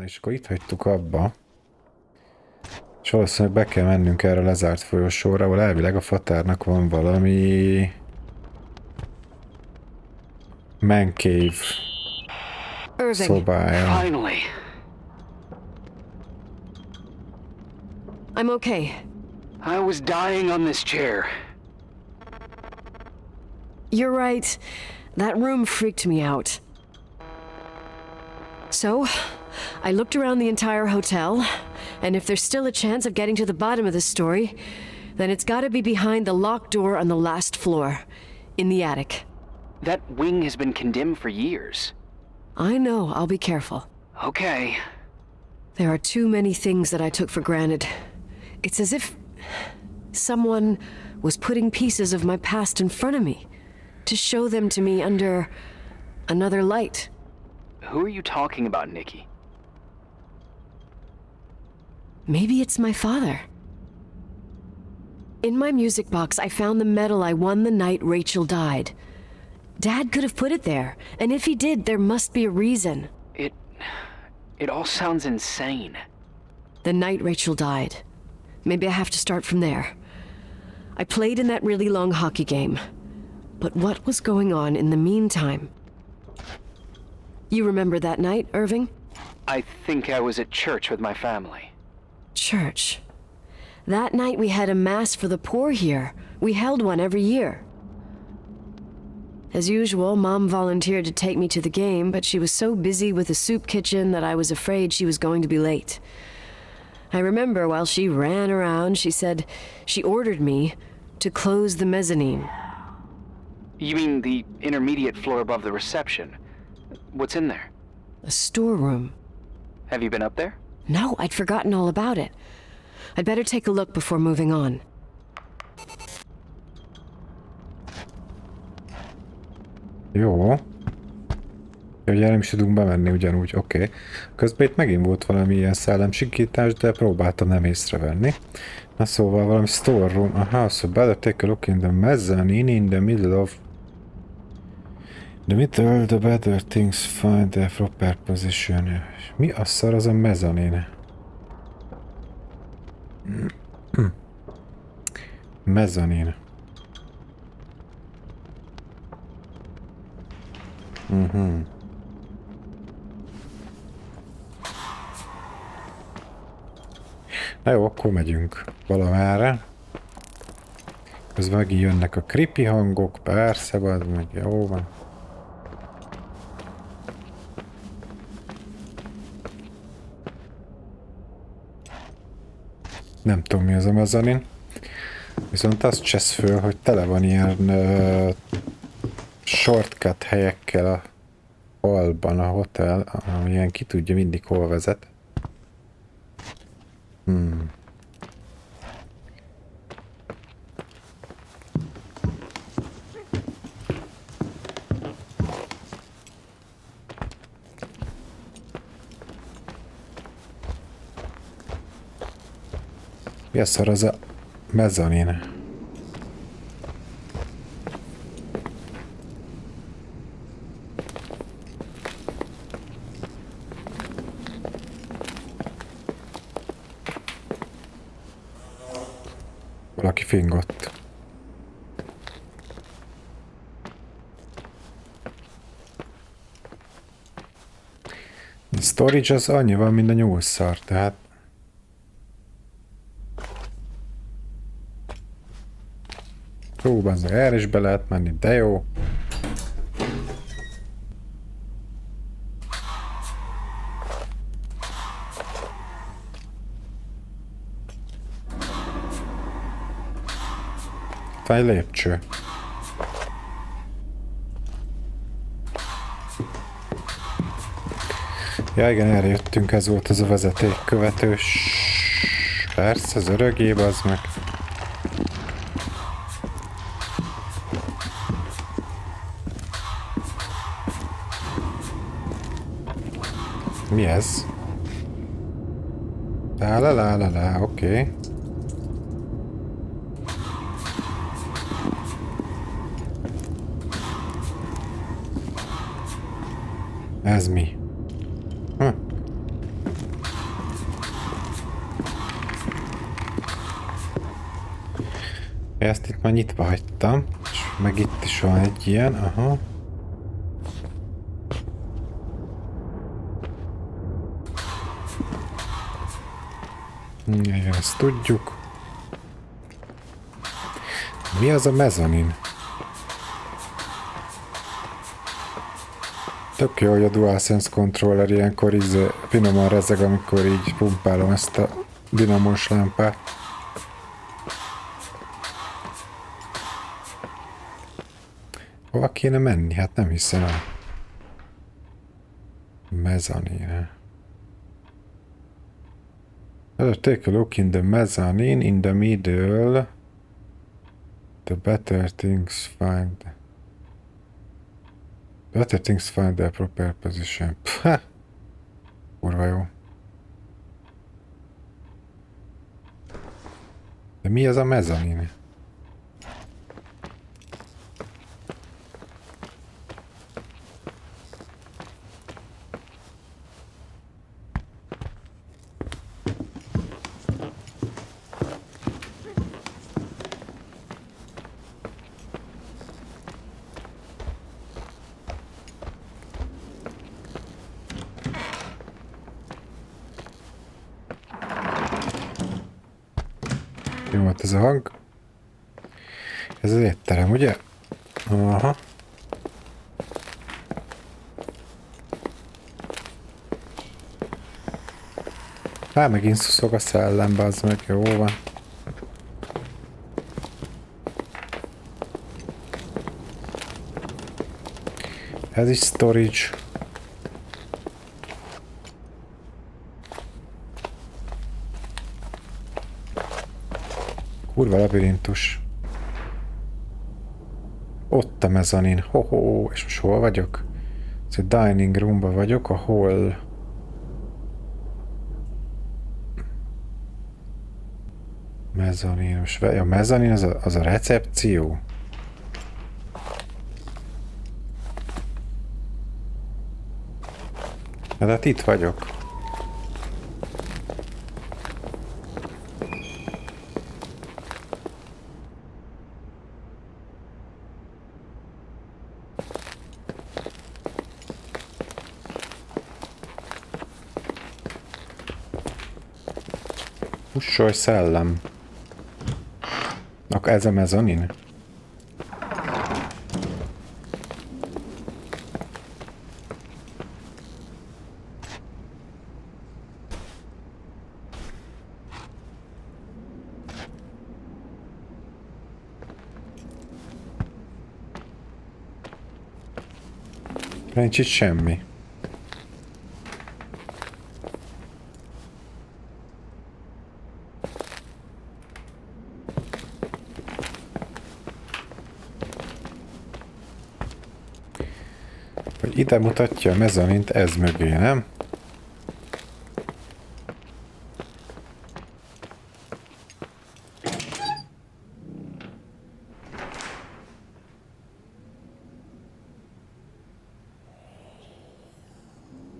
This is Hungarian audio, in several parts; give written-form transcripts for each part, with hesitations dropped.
És akkor itt hagytuk abba. És valószínűleg be kell mennünk erre a lezárt folyosóra, ahol elvileg a fatárnak van valami... Man cave szobája. Finally. I'm okay. I was dying on this chair. You're right. That room freaked me out. So, I looked around the entire hotel, and if there's still a chance of getting to the bottom of this story, then it's gotta be behind the locked door on the last floor, in the attic. That wing has been condemned for years. I know, I'll be careful. Okay. There are too many things that I took for granted. It's as if someone was putting pieces of my past in front of me to show them to me under another light. Who are you talking about, Nikki? Maybe it's my father. In my music box, I found the medal I won the night Rachel died. Dad could have put it there, and if he did, there must be a reason. It all sounds insane. The night Rachel died. Maybe I have to start from there. I played in that really long hockey game. But what was going on in the meantime? You remember that night, Irving? I think I was at church with my family. Church. That night we had a mass for the poor here. We held one every year. As usual, Mom volunteered to take me to the game, but she was so busy with the soup kitchen that I was afraid she was going to be late. I remember while she ran around, she said she ordered me to close the mezzanine. You mean the intermediate floor above the reception? What's in there? A storeroom. Have you been up there? No, I'd forgotten all about it. I'd better take a look before moving on. Jó. Ugye nem is tudunk bemenni ugyanúgy, oké. Közben itt megint volt valami ilyen szellemsikítás, de próbáltam nem észrevenni. Na szóval valami store room. Aha, so better take a look in the mezzanine in the middle of... the better things find their proper position. Mi a szar az a mezzanine? Mezzanine. Na jó, akkor megyünk valamerre. Közben megint jönnek a creepy hangok, persze, az meg jó van. Nem tudom mi az a mezanin. Viszont azt csesz föl, hogy tele van ilyen shortcut helyekkel a falban a hotel, amilyen ki tudja mindig hol vezet. Mi a szar az a mezzanin? Valaki fingott. A storage az annyi van, mint a nyúlszar, tehát próbálni, erre is be lehet menni, de jó. Egy lépcső. Ja igen, erre jöttünk, ez volt az a vezetékkövetős. Persze, az örögébb az meg. Mi ez? La, oké. Ez mi? Ezt itt már nyitva hagytam, és meg itt is van egy ilyen, aha. Igen, ezt tudjuk. Mi az a mezanin? Tök jó, hogy a DualSense controller ilyenkor finoman rezeg, amikor így pumpálom ezt a dinamos lámpát. Hova kéne menni? Hát nem hiszem el. Mezzanine. Take a look in the mezzanine in the middle. The better things find their proper position. Pff, kurva jó. De mi az a mezzanine? Jó volt ez a hang. Ez az étterem, ugye? Aha. Hát megint szuszog a szellem, bazd meg, jó van. Ez is storage. Kurva labirintus. Ott a mezanin. Ho-ho, és most hol vagyok? Ez a dining roomba vagyok, ahol... Mezanin. Most a mezanin az a recepció. De hát itt vagyok. Pussolj szellem. Akkor ez a mezanin? Nincs itt semmi. Hogy ide mutatja a mezanint ez mögé, nem?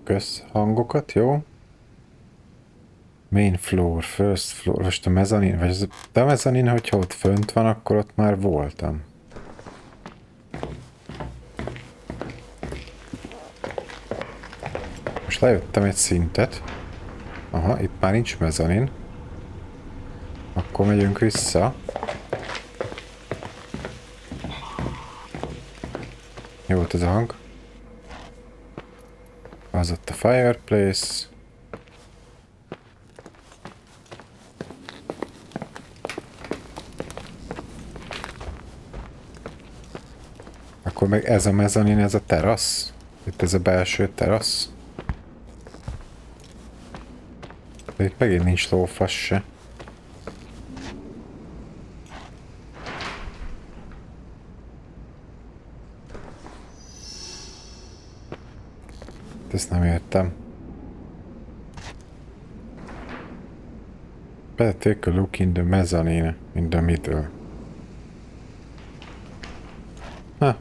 Közhangokat, jó? Main floor, first floor, most a mezanin, vagy a mezanin, hogyha ott fönt van, akkor ott már voltam. Most lejöttem egy szintet. Aha, itt már nincs mezanin. Akkor megyünk vissza. Jó volt ez a hang. Az ott a fireplace. Akkor meg ez a mezanin, ez a terasz. Itt ez a belső terasz. De itt megint nincs lófasz se. Ezt nem értem. Better take a look in the mezzanine, in the middle. Ha.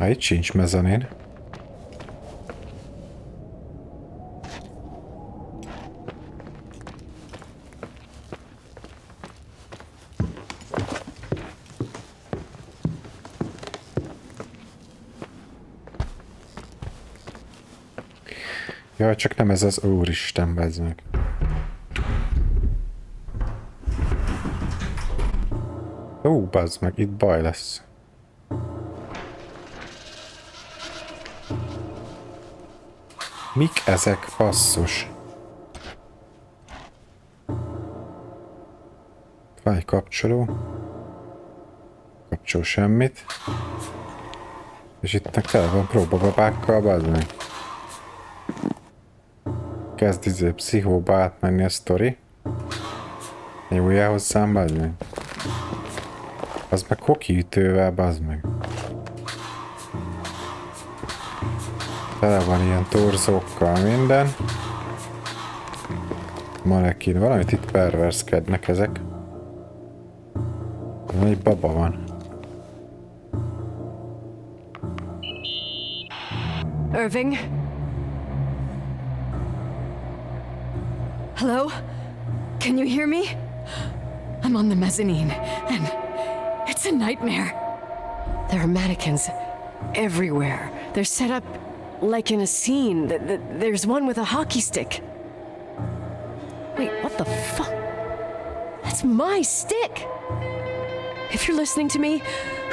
Hát itt sincs mezzanén. Jaj, csak nem ez az úristen, bezd meg. Ó, bazd meg, itt baj lesz. Mik ezek, basszus? Van egy kapcsoló. Kapcsol semmit. És itt tele van próbababákkal, bazd meg. Kezd pszichóba átmenni a sztori. Nyúljál hozzám, bazd meg. Az meg hokiütővel, bazd meg. Tele van ilyen torzókkal minden. Manekin, valamit itt perverszkednek ezek. Egy baba van. Irving? Hello? Can you hear me? I'm on the mezzanine, and it's a nightmare. There are mannequins everywhere. They're set up like in a scene. There's one with a hockey stick. Wait, what the fuck? That's my stick! If you're listening to me,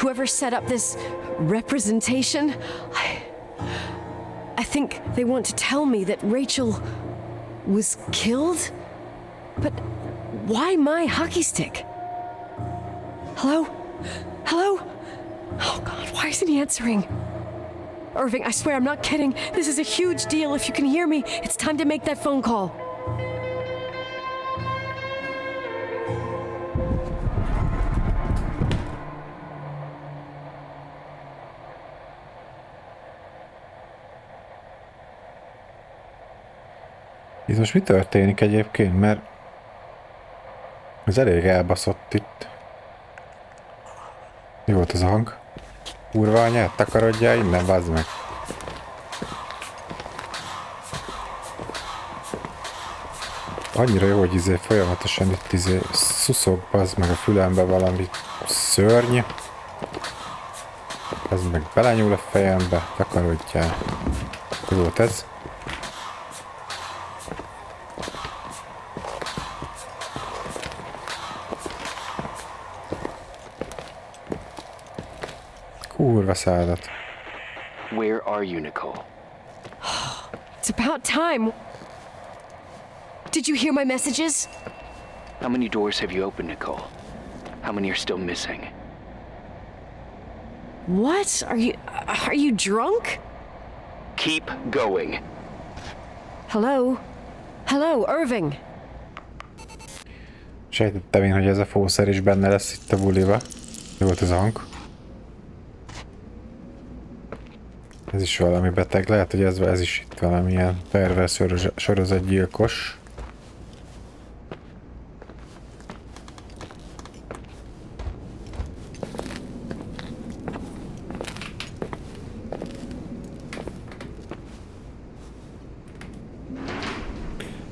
whoever set up this representation, I think they want to tell me that Rachel was killed? But why my hockey stick? Hello? Hello? Oh God, why isn't he answering? Irving, I swear I'm not kidding. This is a huge deal. If you can hear me, it's time to make that phone call. Itt most mi történik egyébként, mert ez elég elbaszott itt. Mi volt az a hang? Kurva anyát, takarodjál innen, bazd meg. Annyira jó, hogy folyamatosan itt szuszog, bazd meg a fülembe valami szörny. Ez meg belenyúl a fejembe, takarodjál. Mi volt ez? Kurva szádat. Where are you, Nicole? It's about time. Did you hear my messages? How many doors have you opened, Nicole? How many are still missing? What? Are you drunk? Keep going. Hello? Hello, Irving. Sejtettem én, hogy ez a fószer is benne lesz itt a buliba. Mi volt ez a hang? Ez is valami beteg, lehet, hogy ez is itt valamilyen pervers sorozatgyilkos.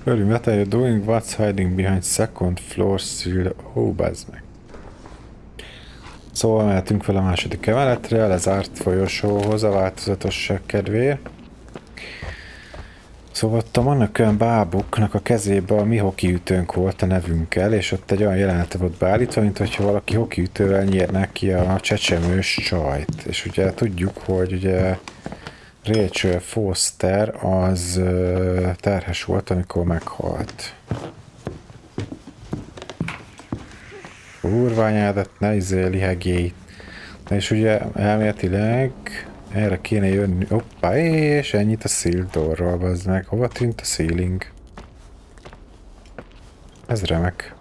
Early, what are you doing? What's hiding behind second floor seal? Ó, bazd meg. Szóval mehetünk fel a második emeletre, a lezárt folyosóhoz a változatosság kedvéért. Szóval ott vannak olyan bábuknak a kezében a mi hokiütőnk volt a nevünkkel, és ott egy olyan jelenet volt beállítva, mint hogyha valaki hokiütővel nyírná ki a csecsemős csajt. És ugye tudjuk, hogy ugye Rachel Foster az terhes volt, amikor meghalt. Kurványádat, ne lihegély. És ugye elméletileg erre kéne jönni. Hoppá, és ennyit a seal doorról, bazd meg. Hova tűnt a ceiling? Ez remek.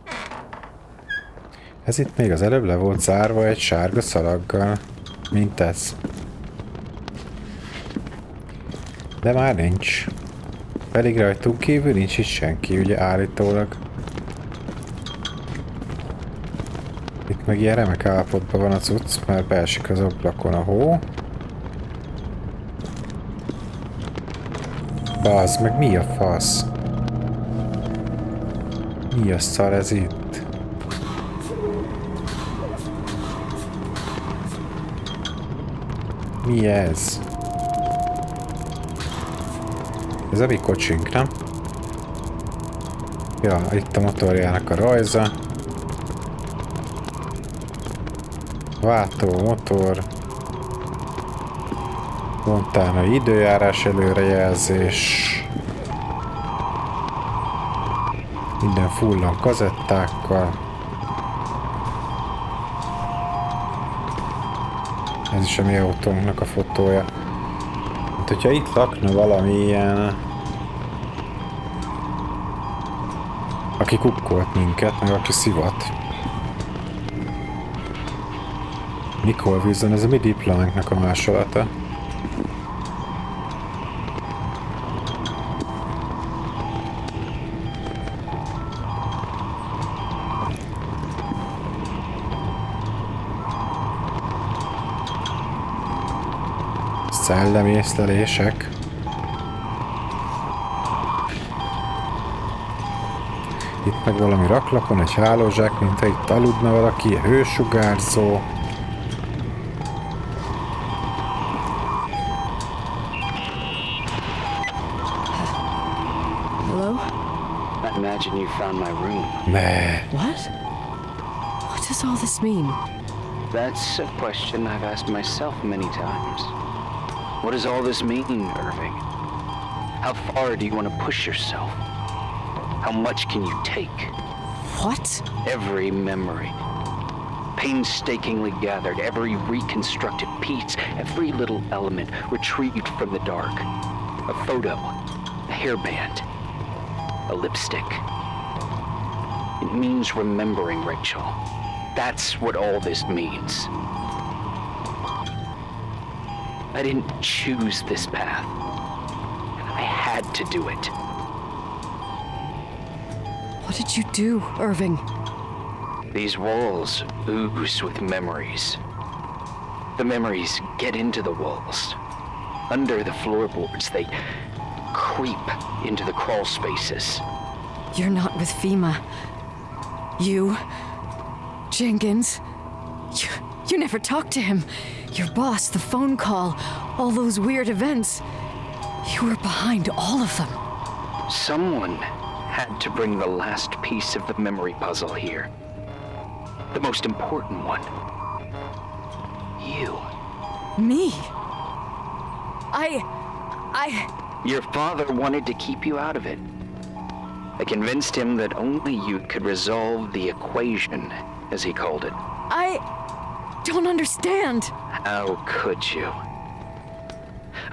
Ez itt még az előbb le volt zárva egy sárga szalaggal. Mint ez. De már nincs. Pedig rajtunk kívül nincs itt senki, ugye állítólag. Itt meg ilyen remek állapotban van a cucc, mert beesik az ablakon a hó. Bazd meg, mi a fasz? Mi a szar ez itt? Mi ez? Ez a mi kocsink, nem? Ja, itt a motorjának a rajza. Váltó motor. Montánai időjárás előrejelzés. Minden fullan kazettákkal. Ez is a mi autónknak a fotója. Hát, hogyha itt lakna valami ilyen... Aki kukkolt minket, meg aki szivat. Mikor vízon, ez a mi diplománknak a másolata. Szellemi észlelések. Itt meg valami raklapon, egy hálózsák, mint itt aludna valaki, hősugárzó. Hello? I imagine you found my room. Ne. What? What does all this mean? That's a question I've asked myself many times. What does all this mean, Irving? How far do you want to push yourself? How much can you take? What? Every memory, painstakingly gathered, every reconstructed piece, every little element retrieved from the dark. A photo, a hairband, a lipstick. It means remembering, Rachel. That's what all this means. I didn't choose this path. I had to do it. What did you do, Irving? These walls ooze with memories. The memories get into the walls. Under the floorboards, they creep into the crawl spaces. You're not with FEMA. You... Jenkins... You never talked to him. Your boss, the phone call, all those weird events. You were behind all of them. Someone had to bring the last piece of the memory puzzle here. The most important one. You. Me? Your father wanted to keep you out of it. I convinced him that only you could resolve the equation, as he called it. I don't understand. How could you?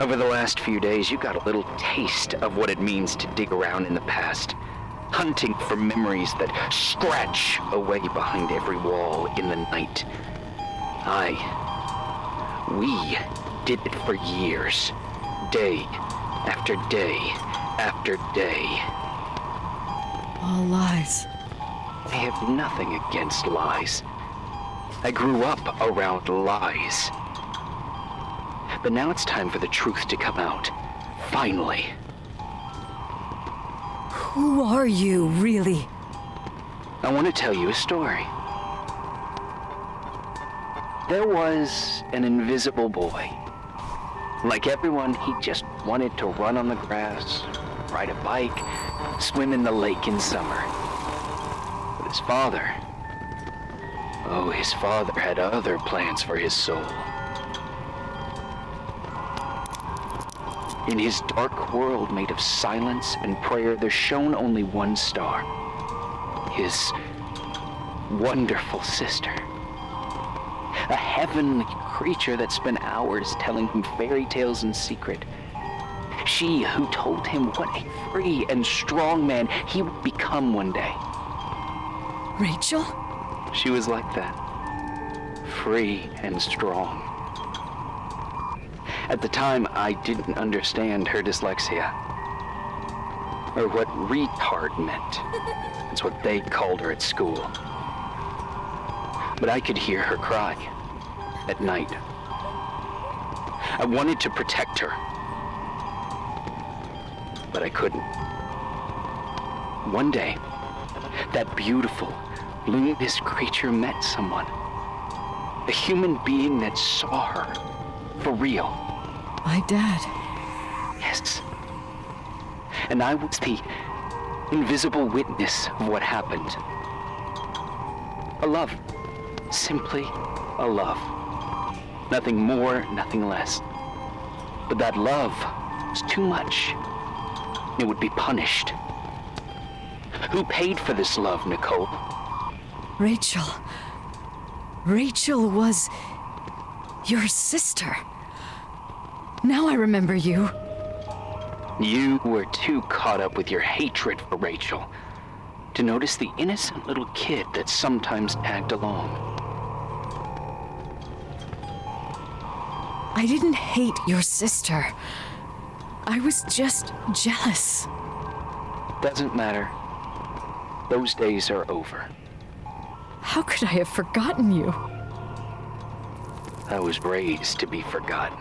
Over the last few days, you got a little taste of what it means to dig around in the past, hunting for memories that scratch away behind every wall in the night. We did it for years, day after day after day. All lies. I have nothing against lies. I grew up around lies. But now it's time for the truth to come out. Finally. Who are you, really? I want to tell you a story. There was an invisible boy. Like everyone, he just wanted to run on the grass, ride a bike, swim in the lake in summer. But his father... Oh, his father had other plans for his soul. In his dark world made of silence and prayer, there shone only one star. His wonderful sister. A heavenly creature that spent hours telling him fairy tales in secret. She who told him what a free and strong man he would become one day. Rachel? She was like that. Free and strong. At the time, I didn't understand her dyslexia. Or what retard meant. That's what they called her at school. But I could hear her cry. At night. I wanted to protect her. but I couldn't. One day, that beautiful, luminous creature met someone. A human being that saw her. For real. My dad. Yes. And I was the invisible witness of what happened. A love. Simply a love. Nothing more, nothing less. But that love was too much. It would be punished. Who paid for this love, Nicole? Rachel. Rachel was your sister. Now I remember you. You were too caught up with your hatred for Rachel to notice the innocent little kid that sometimes tagged along. I didn't hate your sister. I was just jealous. Doesn't matter. Those days are over. How could I have forgotten you? I was raised to be forgotten.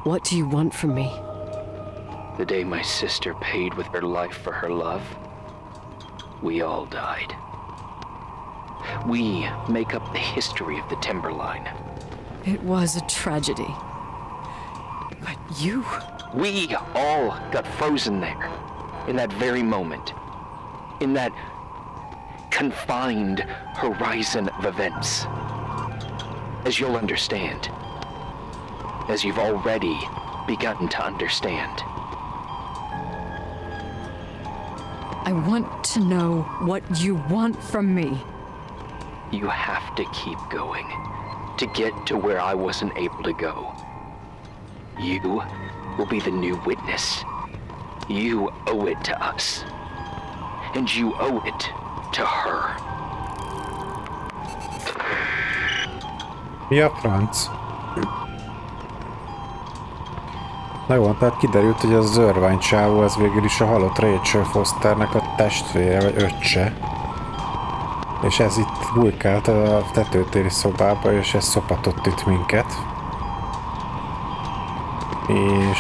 What do you want from me? The day my sister paid with her life for her love, we all died. We make up the history of the Timberline. It was a tragedy. But you... We all got frozen there, in that very moment. In that confined horizon of events. As you'll understand. As you've already begun to understand. I want to know what you want from me. You have to keep going to get to where I wasn't able to go. You will be the new witness. You owe it to us. And you owe it to her. Mi a franc? Na jó, tehát kiderült, hogy az zörványcsávó az végül is a halott Rachel Fosternek a testvére, vagy öccse. És ez itt bujkált a tetőtéri szobába, és ez szopatott itt minket. És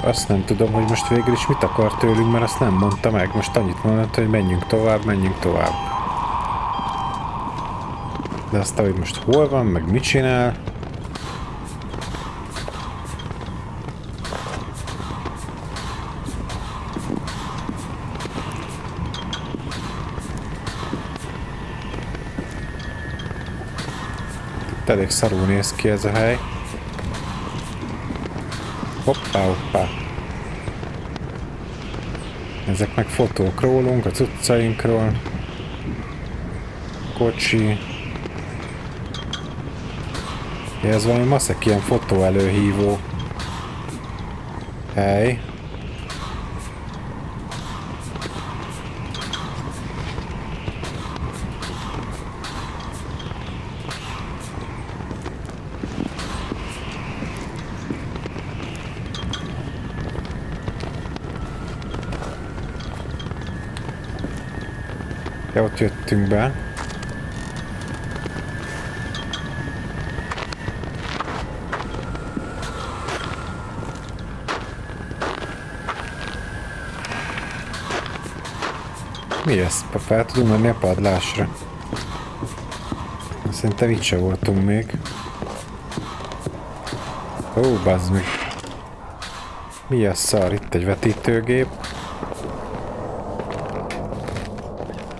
azt nem tudom, hogy most végül is mit akar tőlünk, mert azt nem mondta meg. Most annyit mondta, hogy menjünk tovább, menjünk tovább. De aztán, hogy most hol van, meg mit csinál... Elég szarul néz ki ez a hely. Hoppá, hoppá. Ezek meg fotók rólunk, a cuccainkról. Kocsi. Ez valami maszek ilyen fotó előhívó hely. Ja, ott jöttünk be. Mi ez? Fel tudunk menni a padlásra? Szerintem itt se voltunk még. Ó, bazd meg. Mi a szar? Itt egy vetítőgép.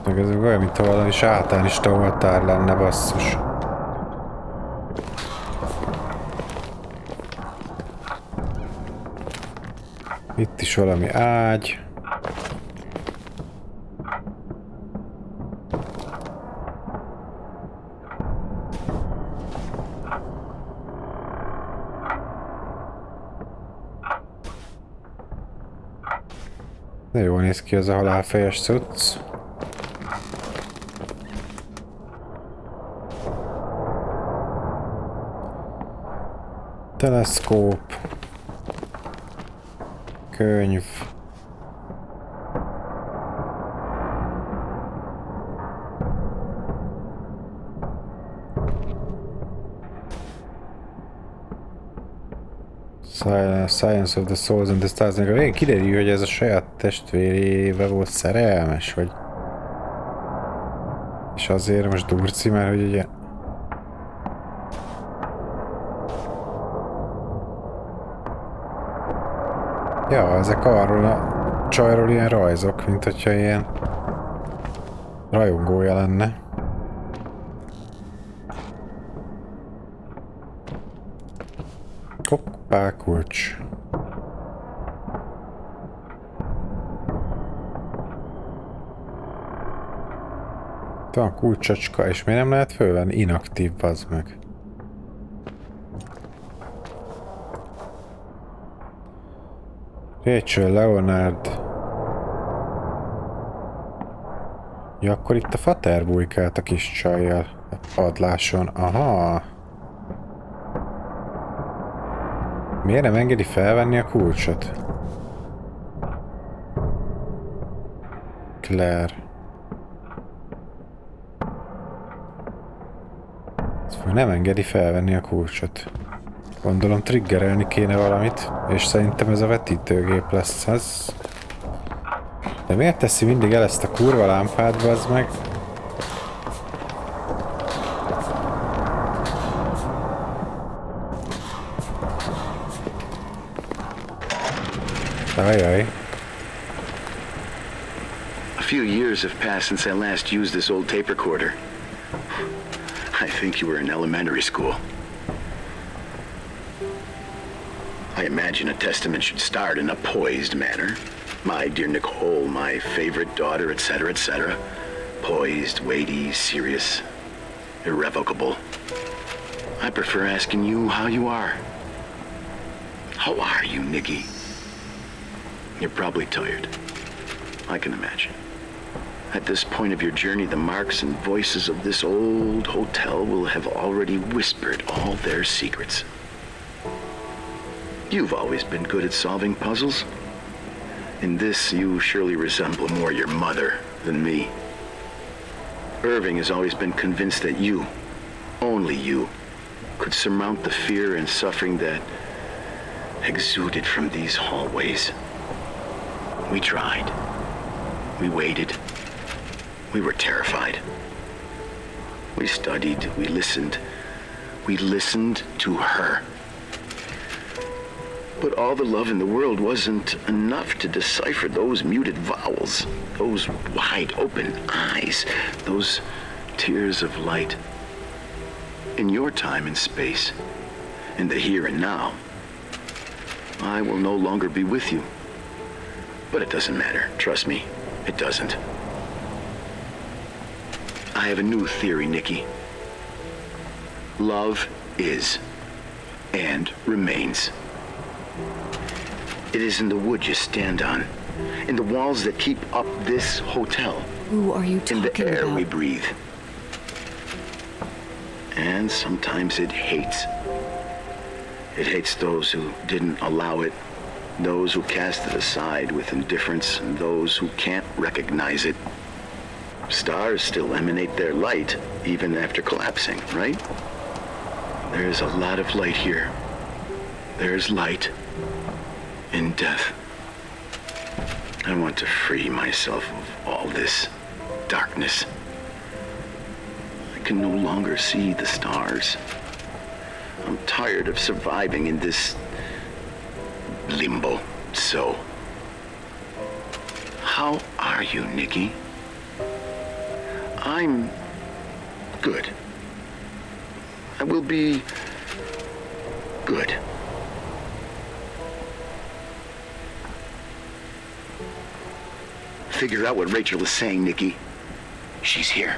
Meg ez olyan, mintha valami sátánista oltár lenne, basszus. Itt is valami ágy. De jól néz ki ez a halálfejes cucc. Teleszkóp. Könyv. Science of the Souls and the Stars. A végén kiderül, hogy ez a saját testvérével volt szerelmes, vagy... És azért most durci, mert hogy ugye... Ja, ezek arról a csajról ilyen rajzok, mint hogyha ilyen rajongója lenne. Hoppá, kulcs. Itt van kulcsocska, és miért nem lehet fölvenni? Inaktív, bazd meg. Rachel, Leonard. Ja, akkor itt a fater bujkált a kis csajjal a padláson. Aha. Miért nem engedi felvenni a kulcsot? Claire. Szóval nem engedi felvenni a kulcsot. Gondolom triggerelni kéne valamit, és szerintem ez a vetítőgép lesz ez. De miért teszi mindig el ezt a kurva lámpát, bazd meg? Ajaj. A few years have passed since I last used this old tape recorder. I think you were in elementary school. I imagine a testament should start in a poised manner. My dear Nicole, my favorite daughter, etc., etc. Poised, weighty, serious, irrevocable. I prefer asking you how you are. How are you, Nikki? You're probably tired. I can imagine. At this point of your journey, the marks and voices of this old hotel will have already whispered all their secrets. You've always been good at solving puzzles. In this, you surely resemble more your mother than me. Irving has always been convinced that you, only you, could surmount the fear and suffering that exuded from these hallways. We tried. We waited. We were terrified. We studied. We listened. We listened to her. But all the love in the world wasn't enough to decipher those muted vowels, those wide open eyes, those tears of light. In your time and space, in the here and now, I will no longer be with you. But it doesn't matter. Trust me, it doesn't. I have a new theory, Nikki. Love is and remains. It is in the wood you stand on, in the walls that keep up this hotel. Who are you talking about? In the air we breathe. And sometimes it hates. It hates those who didn't allow it, those who cast it aside with indifference, and those who can't recognize it. Stars still emanate their light, even after collapsing, right? There is a lot of light here. There's light in death. I want to free myself of all this darkness. I can no longer see the stars. I'm tired of surviving in this limbo. So, how are you, Nikki? I'm good. I will be good. Figure out what Rachel is saying, Nikki. She's here.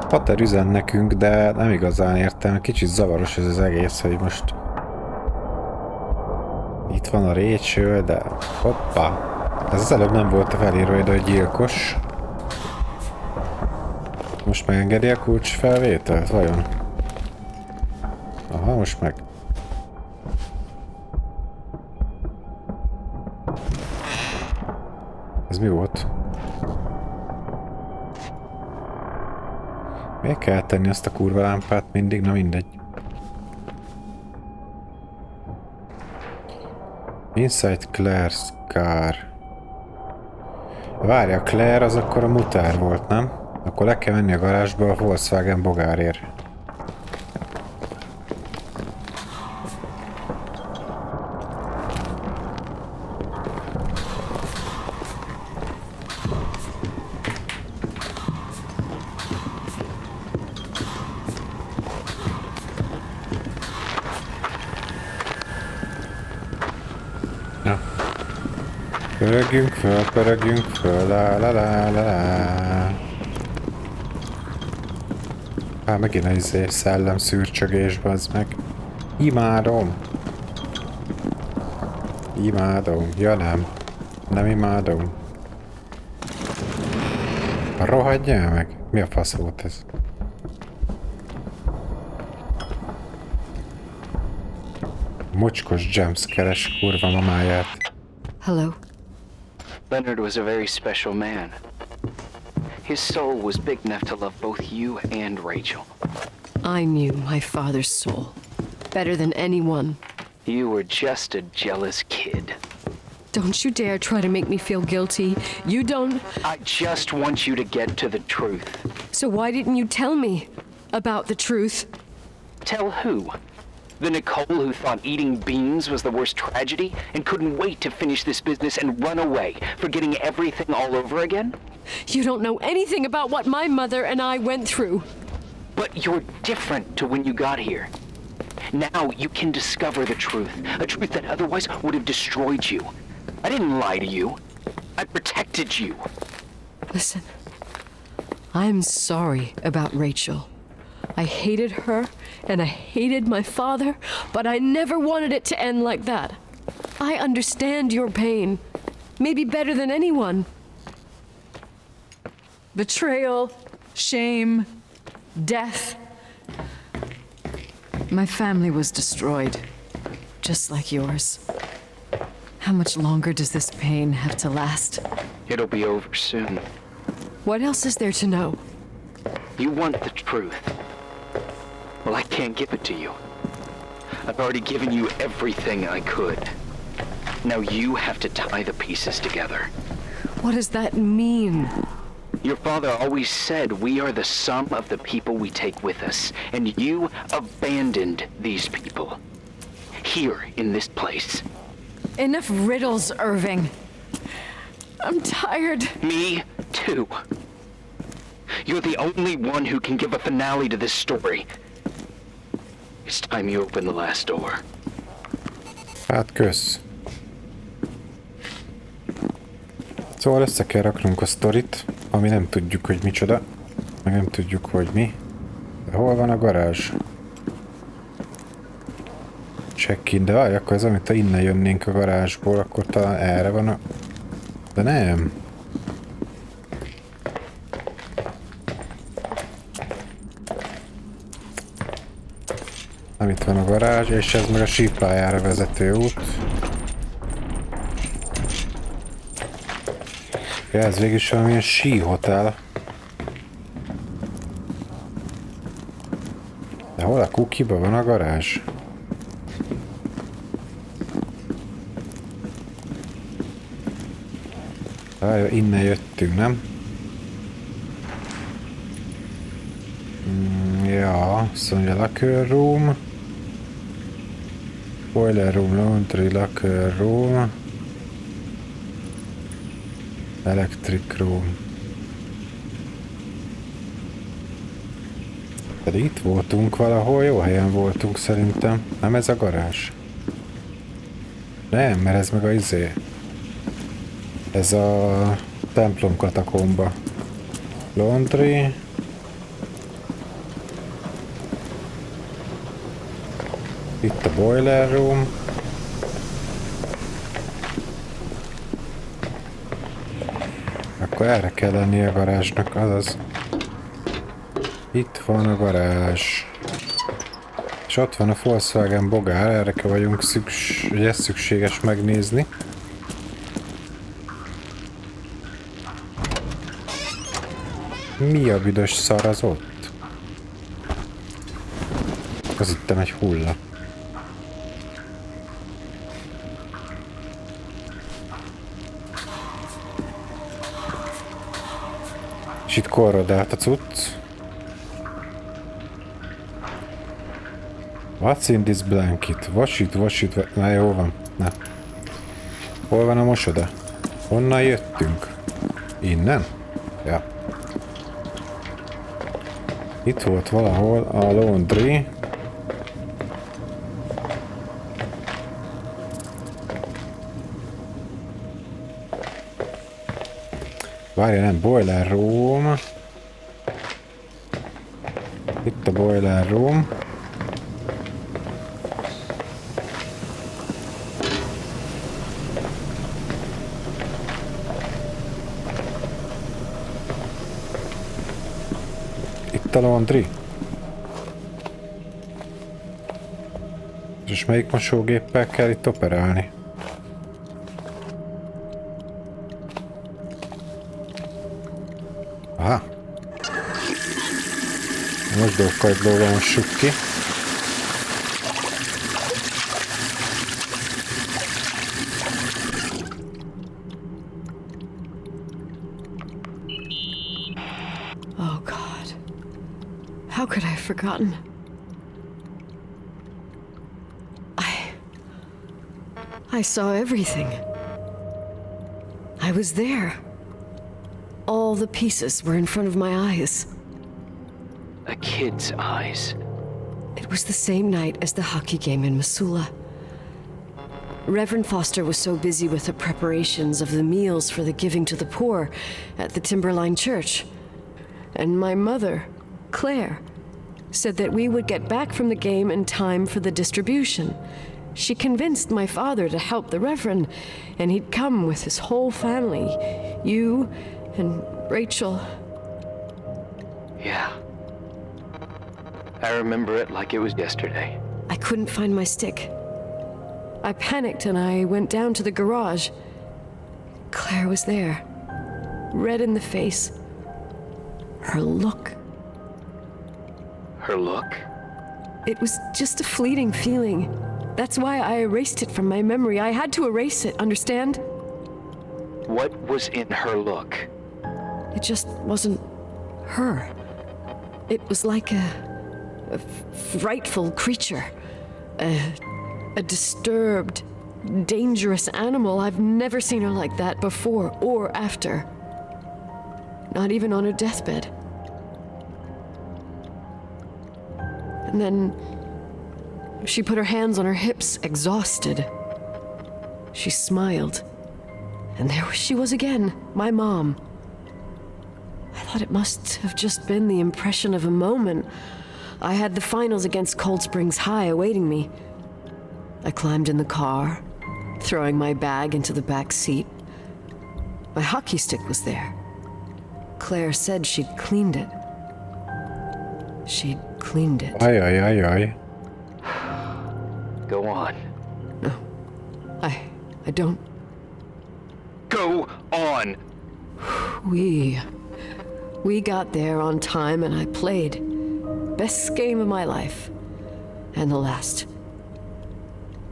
Pater üzen nekünk, de nem igazán értem. Kicsit zavaros ez az egész, hogy most... Itt van a Rachel, de... Hoppá! Ez az előbb nem volt felírva ide, hogy gyilkos. Most megengedi a kulcs felvételt, vajon? Aha, most meg. Ez mi volt? Miért kell tenni azt a kurva lámpát mindig? Na mindegy. Inside Claire's car. Várja, Claire az akkor a mutár volt, nem? Akkor le kell menni a garázsba a Volkswagen bogárért. Pörögjünk föl, la la la la la. Megint a szellem szürcsögés, bazd meg. Imádom. Imádom. Ja nem. Nem imádom. Rohadjál meg. Mi a fasz volt ez? Mocskos jumpscare-es kurva mamáját. Hello. Leonard was a very special man. His soul was big enough to love both you and Rachel. I knew my father's soul better than anyone. You were just a jealous kid. Don't you dare try to make me feel guilty. You don't... I just want you to get to the truth. So why didn't you tell me about the truth? Tell who? The Nicole who thought eating beans was the worst tragedy and couldn't wait to finish this business and run away, forgetting everything all over again? You don't know anything about what my mother and I went through. But you're different to when you got here. Now you can discover the truth, a truth that otherwise would have destroyed you. I didn't lie to you. I protected you. Listen, I'm sorry about Rachel. I hated her, and I hated my father, but I never wanted it to end like that. I understand your pain, maybe better than anyone. Betrayal, shame, death. My family was destroyed, just like yours. How much longer does this pain have to last? It'll be over soon. What else is there to know? You want the truth. Well, I can't give it to you. I've already given you everything I could. Now you have to tie the pieces together. What does that mean? Your father always said we are the sum of the people we take with us, and you abandoned these people. Here, in this place. Enough riddles, Irving. I'm tired. Me, too. You're the only one who can give a finale to this story. It's time you open the last door. Hát kösz. Szóval össze kell raknunk a sztorit, ami nem tudjuk, hogy micsoda, meg nem tudjuk, hogy mi. De hol van a garázs? Check-in, de várj, akkor ez amit ha innen jönnénk a garázsból, akkor talán erre van a... De nem. Nem itt van a garázs, és ez meg a sípályára vezető út. Ja, ez végül is valamilyen síhotel. De hol a kukiba van a garázs? Innen jöttünk, nem? Ja, azt mondja, locker room. Boiler room, laundry, locker room. Electric room. Pedig itt voltunk valahol, jó helyen voltunk szerintem. Nem ez a garázs? Nem, mert ez meg a izé. Ez a templom katakomba. Laundry. Itt a boiler room. Akkor erre kell lenni a garázsnak, azaz. Itt van a garázs. És ott van a Volkswagen bogár, erre vagyunk ugye szükséges megnézni. Mi a büdös szar az ott? Az hittem egy hulla. És itt korrodált a cucc. What's in this blanket? Wash it. Na jó van. Na. Hol van a mosoda? Honnan jöttünk? Innen? Ja. Itt volt valahol a laundry. Várja, nem, boiler room. Itt a boiler room. Itt a laundry. És melyik mosógéppel kell itt operálni? Aha. A mosdókagylóval mossuk ki. Oh God. How could I have forgotten? I saw everything. I was there. All the pieces were in front of my eyes. A kid's eyes. It was the same night as the hockey game in Missoula. Reverend Foster was so busy with the preparations of the meals for the giving to the poor at the Timberline Church. And my mother, Claire, said that we would get back from the game in time for the distribution. She convinced my father to help the Reverend, and he'd come with his whole family. You and Rachel. Yeah. I remember it like it was yesterday. I couldn't find my stick. I panicked and I went down to the garage. Claire was there, red in the face. Her look. Her look? It was just a fleeting feeling. That's why I erased it from my memory. I had to erase it, understand? What was in her look? It just wasn't her. It was like a frightful creature. A disturbed, dangerous animal. I've never seen her like that before or after. Not even on her deathbed. And then she put her hands on her hips, exhausted. She smiled. And there she was again, my mom. I thought it must have just been the impression of a moment. I had the finals against Cold Springs High awaiting me. I climbed in the car, throwing my bag into the back seat. My hockey stick was there. Claire said she'd cleaned it. She'd cleaned it. Ajajajaj. Go on. No, I don't. Go on! We got there on time and I played. Best game of my life. And the last.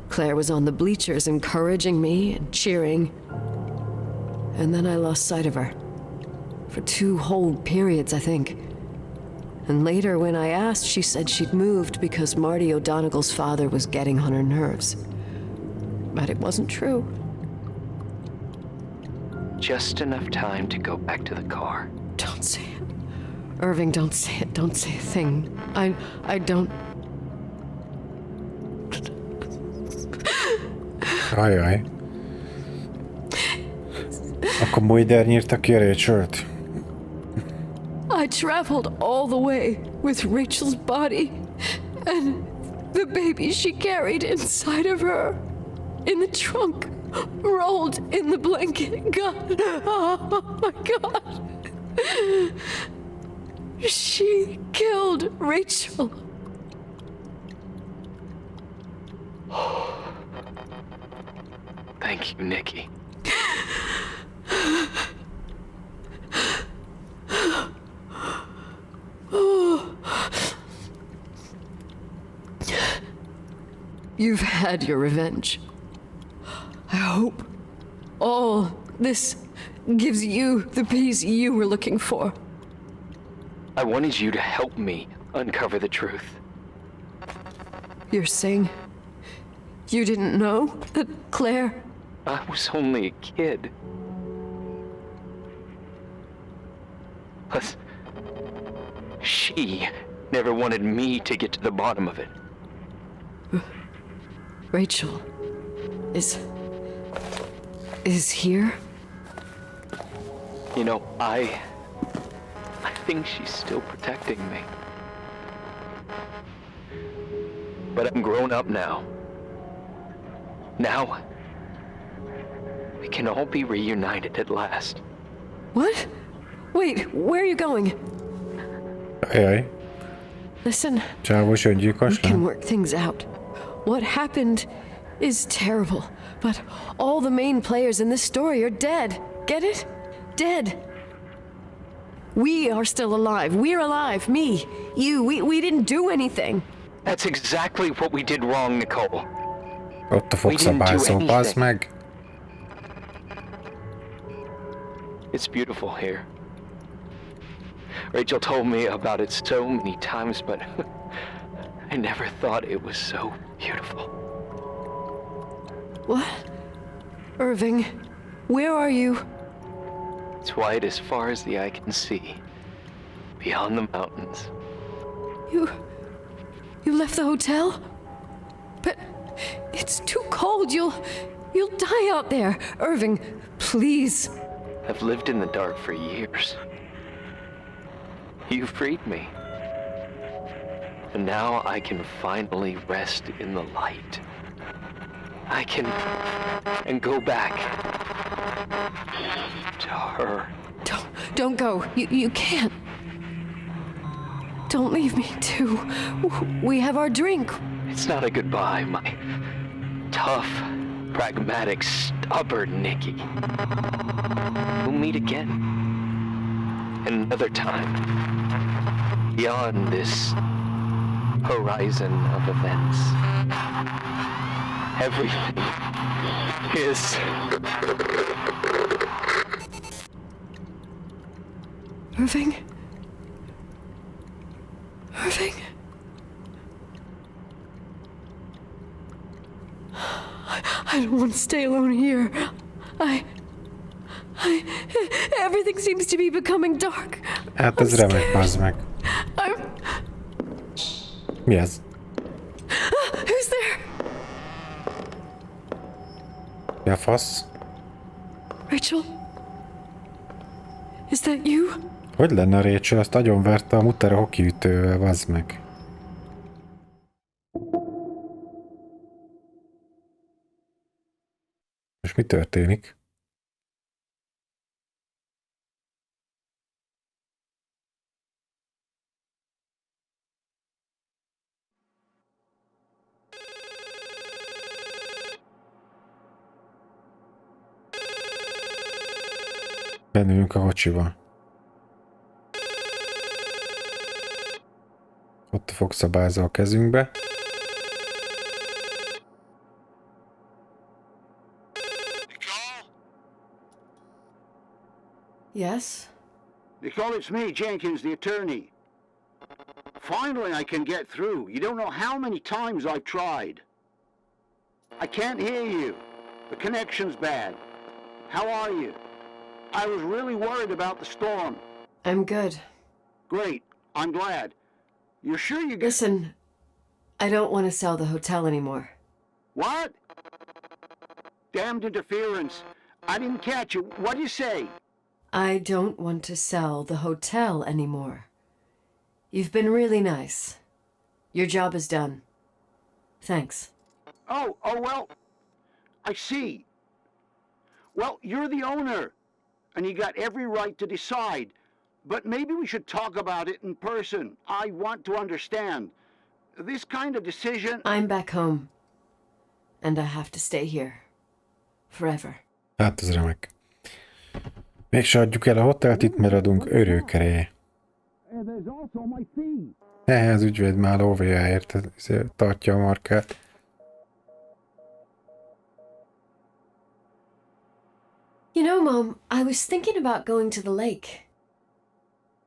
Claire was on the bleachers encouraging me and cheering. And then I lost sight of her. For 2 whole periods, I think. And later, when I asked, she said she'd moved because Marty O'Donegal's father was getting on her nerves. But it wasn't true. Just enough time to go back to the car. Don't say it. Irving, don't say it. Don't say a thing. I don't... Ajaj. Akkor Moider nyírta ki a Rachel-t. I traveled all the way with Rachel's body and the baby she carried inside of her. In the trunk, rolled in the blanket. God, oh my God. She killed Rachel. Thank you, Nikki. You've had your revenge. I hope all this gives you the peace you were looking for. I wanted you to help me uncover the truth. You're saying you didn't know that Claire... I was only a kid. Plus, she never wanted me to get to the bottom of it. Rachel is here? You know, I think she's still protecting me. But I'm grown up now. Now, we can all be reunited at last. What? Wait, where are you going? Ajaj, Listen, csávos we öngyilkos can nem? work things out. What happened is terrible, but all the main players in this story are dead. Get it? Dead. We are still alive. We're alive. Me, you, we didn't do anything. That's exactly what we did wrong, Nicole. Ott a fogszabályzó, bazd meg! It's beautiful here. Rachel told me about it so many times, but I never thought it was so beautiful. What? Irving, where are you? It's white as far as the eye can see, beyond the mountains. You left the hotel? But it's too cold. You'll die out there. Irving, please. I've lived in the dark for years. You freed me. And now I can finally rest in the light. I can... and go back to her. Don't go. You can't. Don't leave me too. We have our drink. It's not a goodbye, my tough, pragmatic, stubborn Nikki. We'll meet again. Another time. Beyond this horizon of events. Everything is... Irving? Irving? I don't want to stay alone here. Everything seems to be becoming dark. Hát ez remek, bazd meg. Mi ez? Who's there? Mi a fasz? Rachel? Is that you? Hogy lenne a Rachel? Azt agyonverte a mutter a hokiütővel, bazd meg. Most mi történik? Bennülünk a kocsiba. Ott a fogszabályzó a kezünkbe. Yes? Nicole, it's me, Jenkins, the attorney. Finally, I can get through. You don't know how many times I've tried. I can't hear you. The connection's bad. How are you? I was really worried about the storm. I'm good. Great. I'm glad. You're sure you get... Listen, I don't want to sell the hotel anymore. What? Damned interference. I didn't catch you. What'd you say? I don't want to sell the hotel anymore. You've been really nice. Your job is done. Thanks. Oh, well, I see. Well, you're the owner, and you got every right to decide. But maybe we should talk about it in person. I want to understand. This kind of decision... I'm back home. And I have to stay here. Forever. Hát ez remek. Még se adjuk el a hotelt, itt maradunk örökre. Az ügyvéd már lóvéjáért tartja a markát. You know, Mom, I was thinking about going to the lake.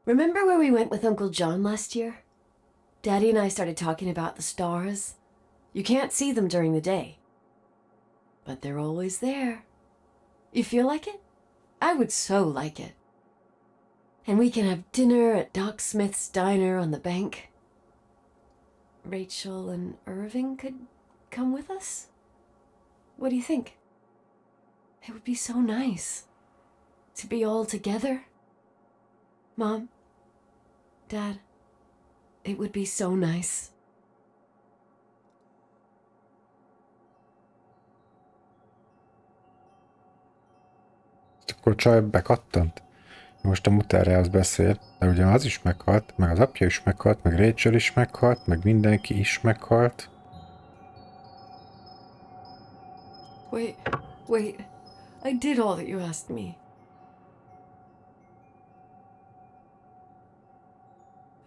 Remember where we went with Uncle John last year? Daddy and I started talking about the stars. You can't see them during the day, but they're always there. You feel like it? I would so like it. And we can have dinner at Doc Smith's diner on the bank. Rachel and Irving could come with us? What do you think? It would be so nice to be all together. Mom, Dad, it would be so nice. Akkor csaj bekattant. Most a muterjához beszél, de ugye az is meghalt, meg az apja is meghalt, meg Rachel is meghalt, meg mindenki is meghalt. Wait. I did all that you asked me.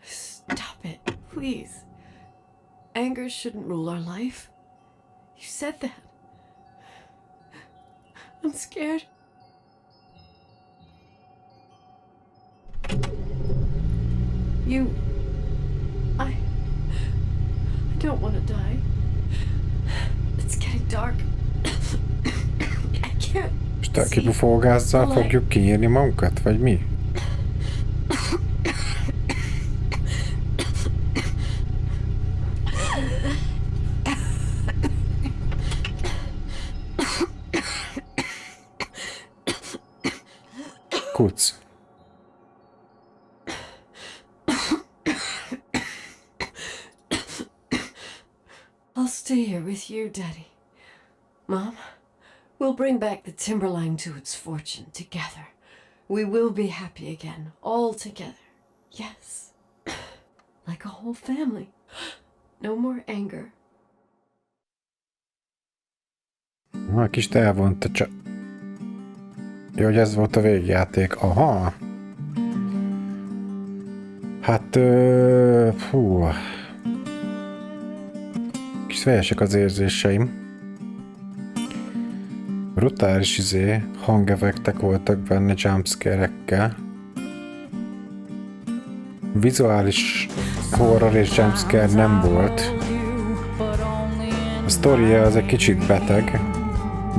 Stop it, please. Anger shouldn't rule our life. You said that. I'm scared. I don't want to die. It's getting dark. I can't. Most a kipufógázzal fogjuk kinyírni magunkat, vagy mi? Kuc. I'll stay here with you, Daddy. Mom, we'll bring back the timberline to its fortune together. We will be happy again, all together. Yes. Like a whole family. No more anger. A kis elvonta csak... Jó, hogy ez volt a végjáték. Aha. Hát... Hú... Kis fejesek az érzéseim. Brutális hangeffektek voltak benne jumpscare-ekkel. Vizuális horror és jumpscare nem volt. A sztoria az egy kicsit beteg,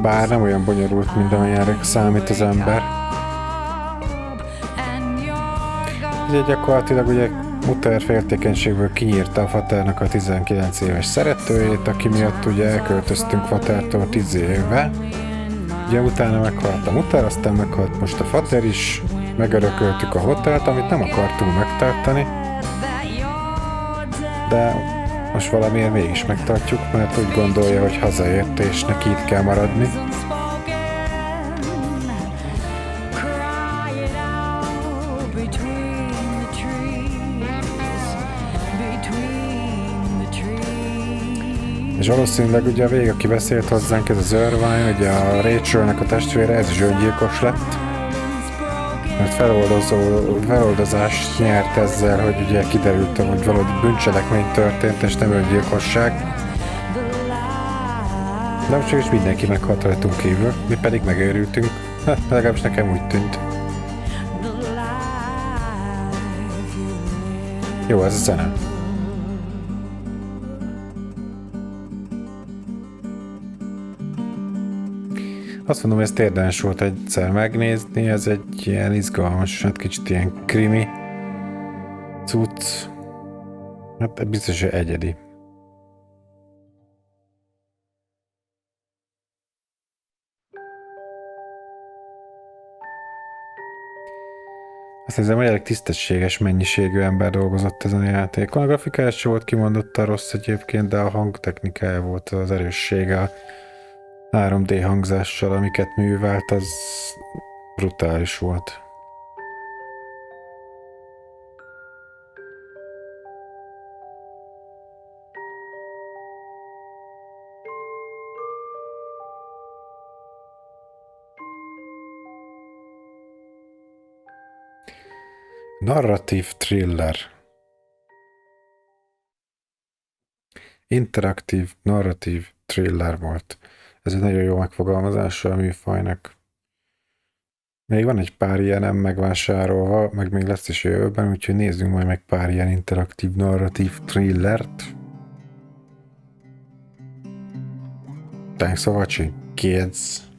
bár nem olyan bonyolult, mint amilyenre számít az ember. Ugye gyakorlatilag ugye Mutter féltékenységből kinyírta a Faternak a 19 éves szeretőjét, aki miatt ugye elköltöztünk Fatertól 10 éve. Ugye utána meghalt a Mutter, aztán meghalt most a Fater is, megörököltük a hotelt, amit nem akartunk megtartani. De most valamiért mégis megtartjuk, mert úgy gondolja, hogy hazaért és neki itt kell maradni. És valószínűleg ugye a végig, aki beszélt hozzánk, ez az Irvine, ugye a Rachelnek a testvére, ez is öngyilkos lett. Mert feloldozást nyert ezzel, hogy ugye kiderült, hogy valami bűncselekmény történt, és nem öngyilkosság. De most is mindenki meghalt rajtunk kívül, mi pedig megőrültünk. Legalábbis nekem úgy tűnt. Jó, ez a zene. Azt mondom, hogy ezt érdemes volt egyszer megnézni, ez egy ilyen izgalmas, hát kicsit ilyen krimi cucc. Hát biztos, hogy egyedi. Azt hiszem, hogy elég tisztességes mennyiségű ember dolgozott ezen a játékon. A grafikája sem volt kimondottan rossz egyébként, de a hangtechnikája volt az erőssége. A 3D hangzással, amiket művelt, az brutális volt. Narratív thriller. Interaktív, narratív thriller volt. Ez egy nagyon jó megfogalmazása a műfajnak. Még van egy pár ilyenem megvásárolva, meg még lesz is jövőben, úgyhogy nézzünk majd meg pár ilyen interaktív, narratív thrillert. Thanks for watching, kids!